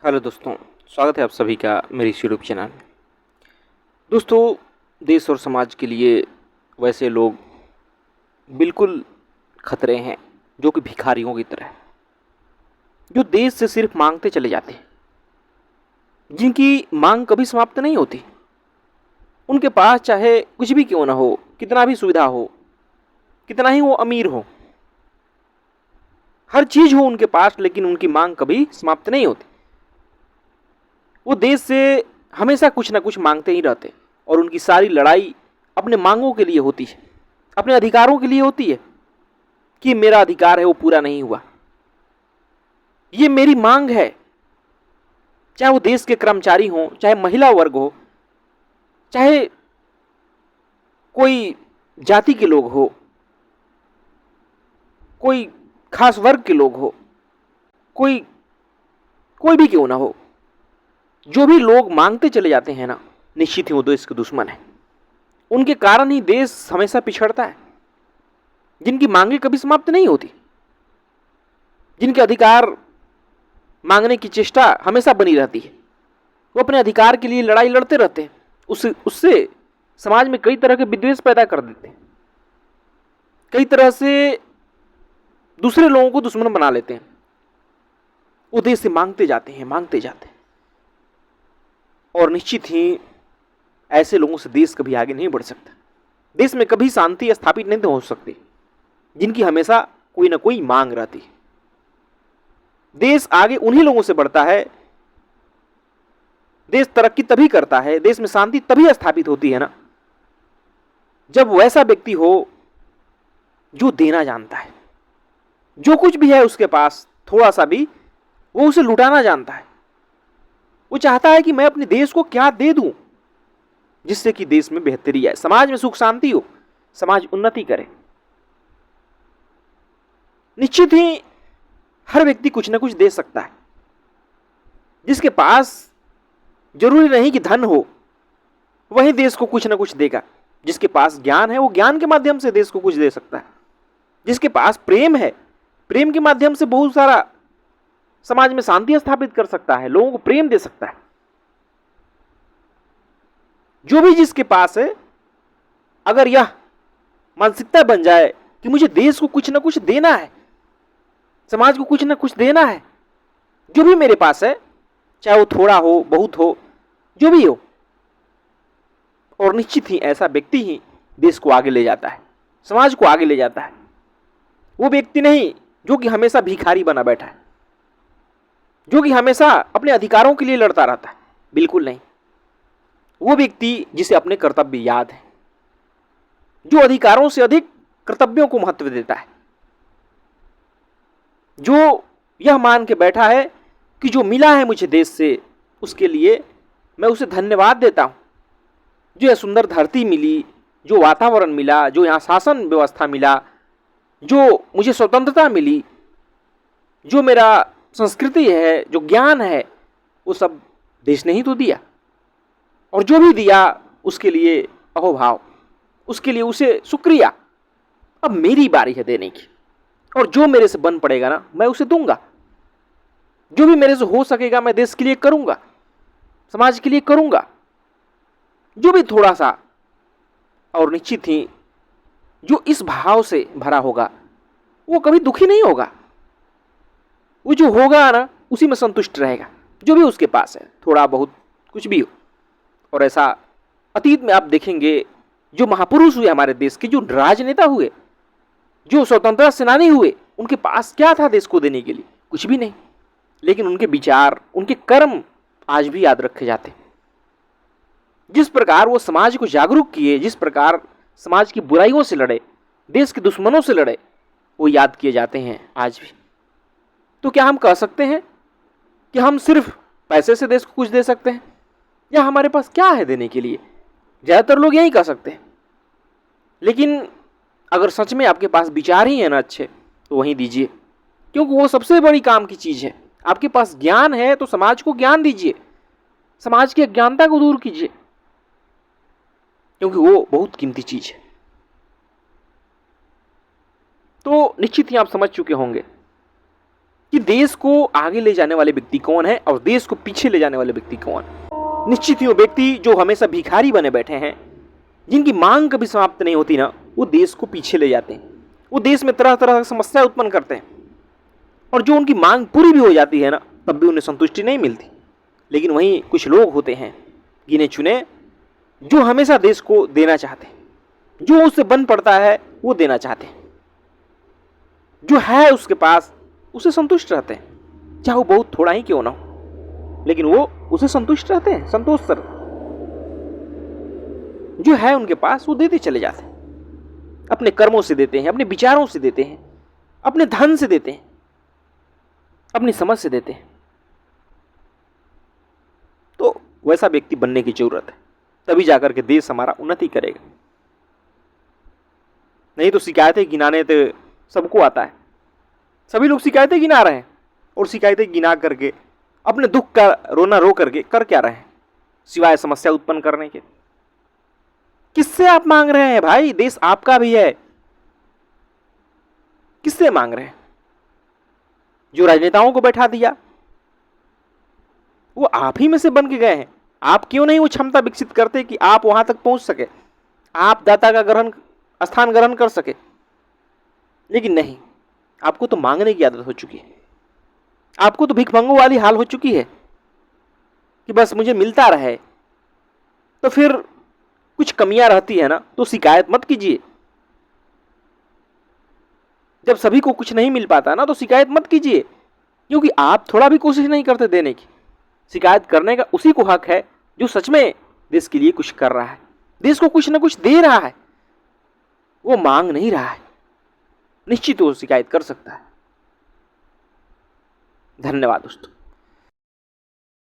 Hello दोस्तों, स्वागत है आप सभी का मेरे इस यूट्यूब चैनल में। दोस्तों, देश और समाज के लिए वैसे लोग बिल्कुल खतरे हैं जो कि भिखारियों की तरह, जो देश से सिर्फ मांगते चले जाते हैं, जिनकी मांग कभी समाप्त नहीं होती। उनके पास चाहे कुछ भी क्यों ना हो, कितना भी सुविधा हो, कितना ही वो अमीर हो, हर चीज हो उनके पास, लेकिन उनकी मांग कभी समाप्त नहीं होती। वो देश से हमेशा कुछ ना कुछ मांगते ही रहते और उनकी सारी लड़ाई अपने मांगों के लिए होती है, अपने अधिकारों के लिए होती है कि मेरा अधिकार है वो पूरा नहीं हुआ, ये मेरी मांग है। चाहे वो देश के कर्मचारी हों, चाहे महिला वर्ग हो, चाहे कोई जाति के लोग हो, कोई खास वर्ग के लोग हो, कोई कोई भी क्यों ना हो, जो भी लोग मांगते चले जाते हैं ना, निश्चित ही वो देश के दुश्मन है। उनके कारण ही देश हमेशा पिछड़ता है, जिनकी मांगे कभी समाप्त नहीं होती, जिनके अधिकार मांगने की चेष्टा हमेशा बनी रहती है। वो अपने अधिकार के लिए लड़ाई लड़ते रहते हैं, उससे समाज में कई तरह के विद्वेष पैदा कर देते हैं, कई तरह से दूसरे लोगों को दुश्मन बना लेते हैं। वो देश से मांगते जाते हैं, मांगते जाते हैं, और निश्चित ही ऐसे लोगों से देश कभी आगे नहीं बढ़ सकता। देश में कभी शांति स्थापित नहीं हो सकती, जिनकी हमेशा कोई ना कोई मांग रहती है। देश आगे उन्हीं लोगों से बढ़ता है, देश तरक्की तभी करता है, देश में शांति तभी स्थापित होती है ना, जब वैसा व्यक्ति हो जो देना जानता है। जो कुछ भी है उसके पास, थोड़ा सा भी, वो उसे लुटाना जानता है। वो चाहता है कि मैं अपने देश को क्या दे दूं जिससे कि देश में बेहतरी आए, समाज में सुख शांति हो, समाज उन्नति करे। निश्चित ही हर व्यक्ति कुछ ना कुछ दे सकता है। जिसके पास जरूरी नहीं कि धन हो वही देश को कुछ ना कुछ देगा। जिसके पास ज्ञान है वो ज्ञान के माध्यम से देश को कुछ दे सकता है। जिसके पास प्रेम है, प्रेम के माध्यम से बहुत सारा समाज में शांति स्थापित कर सकता है, लोगों को प्रेम दे सकता है। जो भी जिसके पास है, अगर यह मानसिकता बन जाए कि मुझे देश को कुछ ना कुछ देना है, समाज को कुछ ना कुछ देना है, जो भी मेरे पास है, चाहे वो थोड़ा हो, बहुत हो, जो भी हो, और निश्चित ही ऐसा व्यक्ति ही देश को आगे ले जाता है, समाज को आगे ले जाता है। वो व्यक्ति नहीं जो कि हमेशा भिखारी बना बैठा है, जो कि हमेशा अपने अधिकारों के लिए लड़ता रहता है, बिल्कुल नहीं। वो व्यक्ति जिसे अपने कर्तव्य याद है, जो अधिकारों से अधिक कर्तव्यों को महत्व देता है, जो यह मान के बैठा है कि जो मिला है मुझे देश से उसके लिए मैं उसे धन्यवाद देता हूं। जो यह सुंदर धरती मिली, जो वातावरण मिला, जो यहां शासन व्यवस्था मिला, जो मुझे स्वतंत्रता मिली, जो मेरा संस्कृति है, जो ज्ञान है, वो सब देश ने ही तो दिया। और जो भी दिया उसके लिए अहोभाव, उसके लिए उसे शुक्रिया। अब मेरी बारी है देने की, और जो मेरे से बन पड़ेगा ना मैं उसे दूंगा। जो भी मेरे से हो सकेगा मैं देश के लिए करूंगा, समाज के लिए करूंगा, जो भी थोड़ा सा। और निश्चित ही जो इस भाव से भरा होगा वो कभी दुखी नहीं होगा। वो जो होगा ना उसी में संतुष्ट रहेगा, जो भी उसके पास है, थोड़ा बहुत कुछ भी हो। और ऐसा अतीत में आप देखेंगे, जो महापुरुष हुए हमारे देश के, जो राजनेता हुए, जो स्वतंत्रता सेनानी हुए, उनके पास क्या था देश को देने के लिए? कुछ भी नहीं। लेकिन उनके विचार, उनके कर्म आज भी याद रखे जाते। जिस प्रकार वो समाज को जागरूक किए, जिस प्रकार समाज की बुराइयों से लड़े, देश के दुश्मनों से लड़े, वो याद किए जाते हैं आज भी। तो क्या हम कह सकते हैं कि हम सिर्फ पैसे से देश को कुछ दे सकते हैं, या हमारे पास क्या है देने के लिए? ज्यादातर लोग यही कह सकते हैं। लेकिन अगर सच में आपके पास विचार ही है ना अच्छे, तो वहीं दीजिए, क्योंकि वो सबसे बड़ी काम की चीज है। आपके पास ज्ञान है तो समाज को ज्ञान दीजिए, समाज की अज्ञानता को दूर कीजिए, क्योंकि वो बहुत कीमती चीज है। तो निश्चित ही आप समझ चुके होंगे कि देश को आगे ले जाने वाले व्यक्ति कौन है और देश को पीछे ले जाने वाले व्यक्ति कौन। निश्चित ही वो व्यक्ति जो हमेशा भिखारी बने बैठे हैं, जिनकी मांग कभी समाप्त नहीं होती ना, वो देश को पीछे ले जाते हैं। वो देश में तरह तरह की समस्या उत्पन्न करते हैं और जो उनकी मांग पूरी भी हो जाती है ना, तब भी उन्हें संतुष्टि नहीं मिलती। लेकिन वहीं कुछ लोग होते हैं गिने चुने, जो हमेशा देश को देना चाहते हैं, जो उससे बन पड़ता है वो देना चाहते हैं, जो है उसके पास उसे संतुष्ट रहते हैं, चाहे वो बहुत थोड़ा ही क्यों ना हो, लेकिन वो उसे संतुष्ट रहते हैं, संतोष सर जो है उनके पास वो देते चले जाते हैं। अपने कर्मों से देते हैं, अपने विचारों से देते हैं, अपने धन से देते हैं, अपनी समझ से देते हैं। तो वैसा व्यक्ति बनने की जरूरत है, तभी जाकर के देश हमारा उन्नति करेगा। नहीं तो शिकायतें गिनाने तो सबको आता है, सभी लोग शिकायतें गिना रहे हैं और शिकायतें गिना करके अपने दुख का रोना रो करके कर क्या रहे हैं, सिवाय समस्या उत्पन्न करने के। किससे आप मांग रहे हैं भाई? देश आपका भी है, किससे मांग रहे हैं? जो राजनेताओं को बैठा दिया वो आप ही में से बन के गए हैं। आप क्यों नहीं वो क्षमता विकसित करते कि आप वहां तक पहुंच सके, आप दाता का स्थान ग्रहण कर सके? लेकिन नहीं, आपको तो मांगने की आदत हो चुकी है, आपको तो भिखमंगों वाली हाल हो चुकी है कि बस मुझे मिलता रहे। तो फिर कुछ कमियां रहती है ना, तो शिकायत मत कीजिए। जब सभी को कुछ नहीं मिल पाता ना, तो शिकायत मत कीजिए, क्योंकि आप थोड़ा भी कोशिश नहीं करते देने की। शिकायत करने का उसी को हक है जो सच में देश के लिए कुछ कर रहा है, देश को कुछ ना कुछ दे रहा है, वो मांग नहीं रहा है। निश्चित वो शिकायत कर सकता है। धन्यवाद दोस्तों।